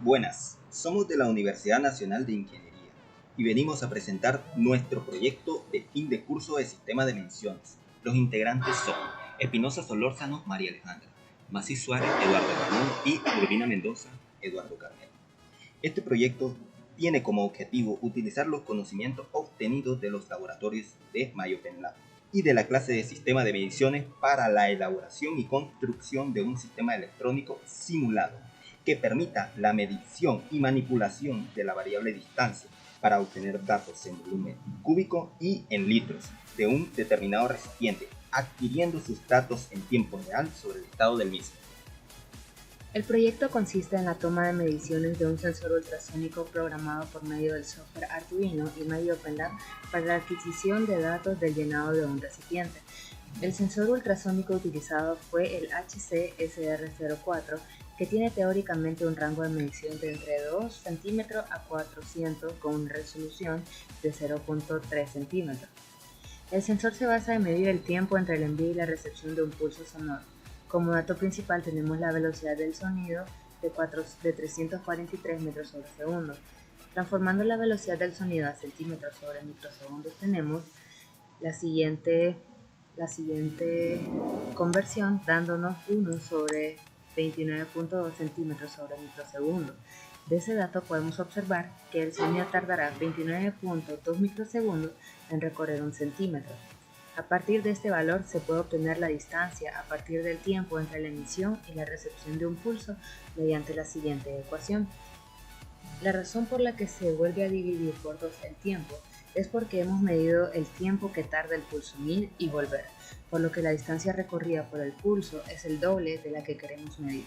Buenas, somos de la Universidad Nacional de Ingeniería y venimos a presentar nuestro proyecto de fin de curso de Sistema de Mediciones. Los integrantes son Espinosa Solórzano, María Alejandra, Mací Suárez, Eduardo Ramón y Urbina Mendoza, Eduardo Carmelo. Este proyecto tiene como objetivo utilizar los conocimientos obtenidos de los laboratorios de MyOpenLab y de la clase de Sistema de Mediciones para la elaboración y construcción de un sistema electrónico simulado que permita la medición y manipulación de la variable distancia para obtener datos en volumen cúbico y en litros de un determinado recipiente, adquiriendo sus datos en tiempo real sobre el estado del mismo. El proyecto consiste en la toma de mediciones de un sensor ultrasónico programado por medio del software Arduino y MyOpenLab para la adquisición de datos del llenado de un recipiente. El sensor ultrasónico utilizado fue el HC-SR04, que tiene teóricamente un rango de medición de entre 2 centímetros a 400 con una resolución de 0.3 centímetros. El sensor se basa en medir el tiempo entre el envío y la recepción de un pulso sonoro. Como dato principal tenemos la velocidad del sonido de 343 metros sobre segundo. Transformando la velocidad del sonido a centímetros sobre microsegundos tenemos la siguiente conversión, dándonos 1 sobre 29.2 centímetros sobre microsegundo. De ese dato podemos observar que el sonido tardará 29.2 microsegundos en recorrer un centímetro. A partir de este valor se puede obtener la distancia a partir del tiempo entre la emisión y la recepción de un pulso mediante la siguiente ecuación. La razón por la que se vuelve a dividir por 2 el tiempo es porque hemos medido el tiempo que tarda el pulso en ir y volver, por lo que la distancia recorrida por el pulso es el doble de la que queremos medir.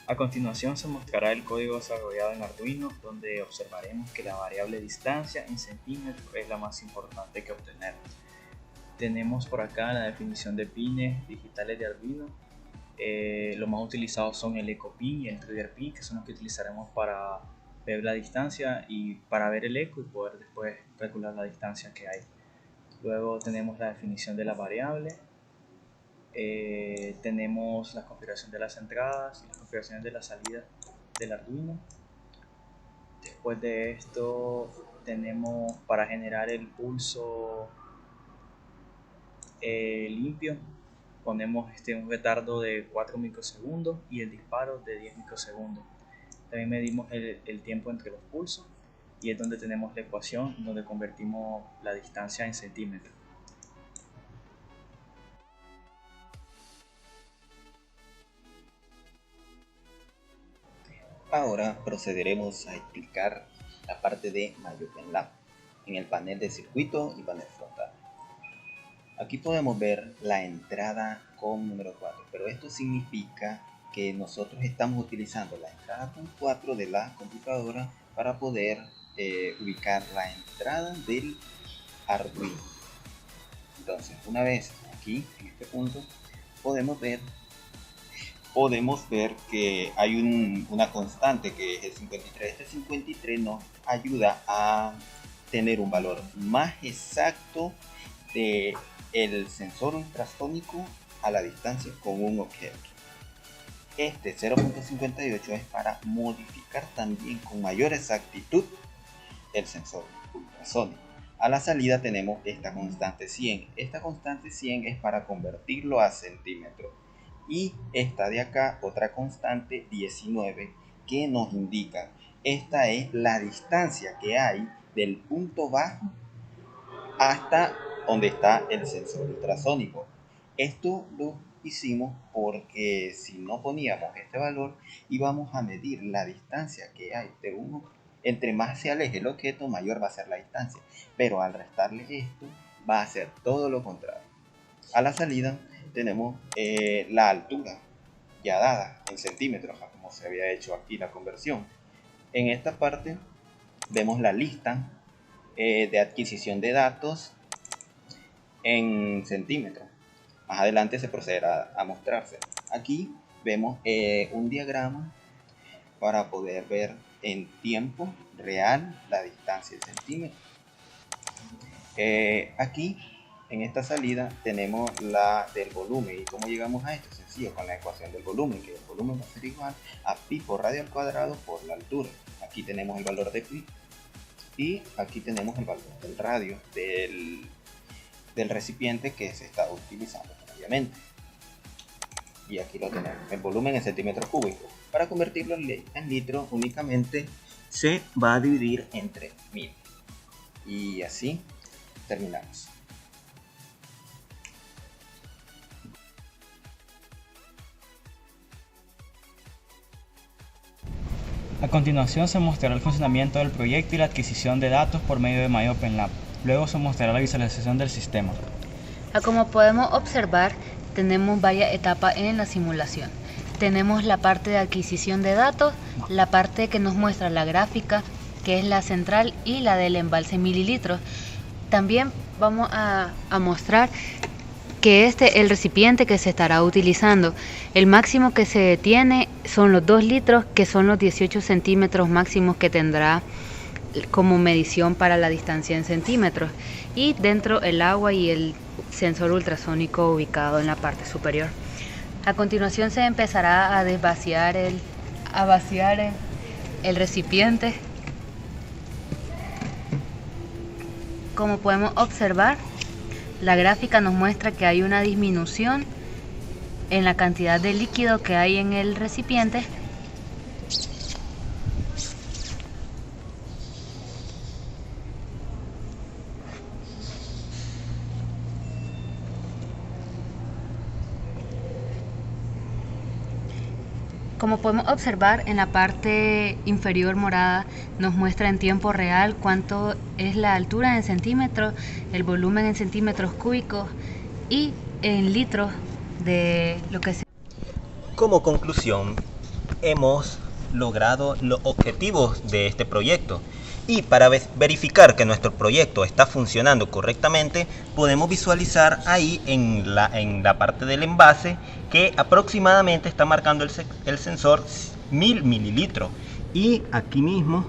A continuación se mostrará el código desarrollado en Arduino, donde observaremos que la variable distancia en centímetros es la más importante que obtener. Tenemos por acá la definición de pines digitales de Arduino. Los más utilizados son el eco pin y el trigger pin, que son los que utilizaremos para ver la distancia y para ver el eco y poder después calcular la distancia que hay. Luego tenemos la definición de la variable. Tenemos la configuración de las entradas y las configuraciones de la salida del Arduino. Después de esto tenemos para generar el pulso limpio, ponemos un retardo de 4 microsegundos y el disparo de 10 microsegundos. También medimos el tiempo entre los pulsos y es donde tenemos la ecuación donde convertimos la distancia en centímetros. Ahora procederemos a explicar la parte de MyOpenLab en el panel de circuito y panel frontal. Aquí podemos ver la entrada con número 4, pero esto significa que nosotros estamos utilizando la entrada con 4 de la computadora para poder ubicar la entrada del Arduino. Entonces, una vez aquí en este punto podemos ver que hay una constante que es el 53. Este 53 nos ayuda a tener un valor más exacto de el sensor ultrasónico a la distancia con un objeto. Este 0.58 es para modificar también con mayor exactitud el sensor ultrasónico. A la salida tenemos esta constante 100. Esta constante 100 es para convertirlo a centímetros. Y esta de acá, otra constante 19, que nos indica, esta es la distancia que hay del punto bajo hasta donde está el sensor ultrasónico. Esto lo hicimos porque si no poníamos este valor íbamos a medir la distancia que hay de uno. Entre más se aleje el objeto, mayor va a ser la distancia, pero al restarle esto va a ser todo lo contrario. A la salida tenemos la altura ya dada en centímetros, como se había hecho aquí la conversión. En esta parte vemos la lista de adquisición de datos en centímetros. Más adelante se procederá a mostrarse. Aquí vemos un diagrama para poder ver en tiempo real la distancia en centímetros. Aquí en esta salida tenemos la del volumen. ¿Y cómo llegamos a esto? Sencillo, con la ecuación del volumen, que el volumen va a ser igual a pi por radio al cuadrado por la altura. Aquí tenemos el valor de pi y aquí tenemos el valor del radio del recipiente que se está utilizando previamente. Y aquí lo tenemos, el volumen en centímetros cúbicos. Para convertirlo en litros únicamente se va a dividir entre 1000. Y así terminamos. A continuación se mostrará el funcionamiento del proyecto y la adquisición de datos por medio de MyOpenLab. Luego se mostrará la visualización del sistema. Como podemos observar, tenemos varias etapas en la simulación. Tenemos la parte de adquisición de datos, la parte que nos muestra la gráfica, que es la central, y la del embalse en mililitros. También vamos a mostrar que el recipiente que se estará utilizando, el máximo que se tiene son los 2 litros, que son los 18 centímetros máximos que tendrá como medición para la distancia en centímetros, y dentro el agua y el sensor ultrasónico ubicado en la parte superior. A continuación se empezará a vaciar el recipiente. Como podemos observar, la gráfica nos muestra que hay una disminución en la cantidad de líquido que hay en el recipiente. Como podemos observar, en la parte inferior morada nos muestra en tiempo real cuánto es la altura en centímetros, el volumen en centímetros cúbicos y en litros de lo que se... Como conclusión, hemos logrado los objetivos de este proyecto. Y para verificar que nuestro proyecto está funcionando correctamente, podemos visualizar ahí en la parte del envase que aproximadamente está marcando el sensor 1000 mililitros. Y aquí mismo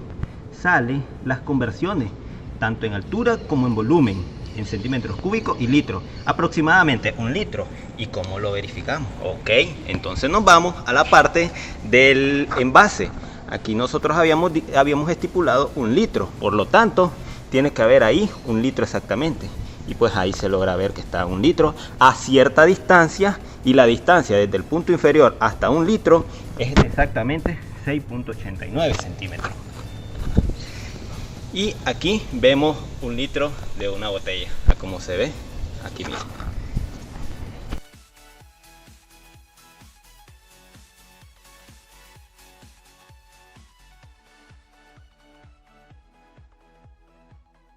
salen las conversiones, tanto en altura como en volumen, en centímetros cúbicos y litros, aproximadamente 1 litro. ¿Y cómo lo verificamos? Ok, entonces nos vamos a la parte del envase. Aquí nosotros habíamos estipulado 1 litro, por lo tanto tiene que haber ahí 1 litro exactamente, y pues ahí se logra ver que está 1 litro a cierta distancia, y la distancia desde el punto inferior hasta 1 litro es exactamente 6.89 centímetros. Y aquí vemos 1 litro de una botella, como se ve aquí mismo.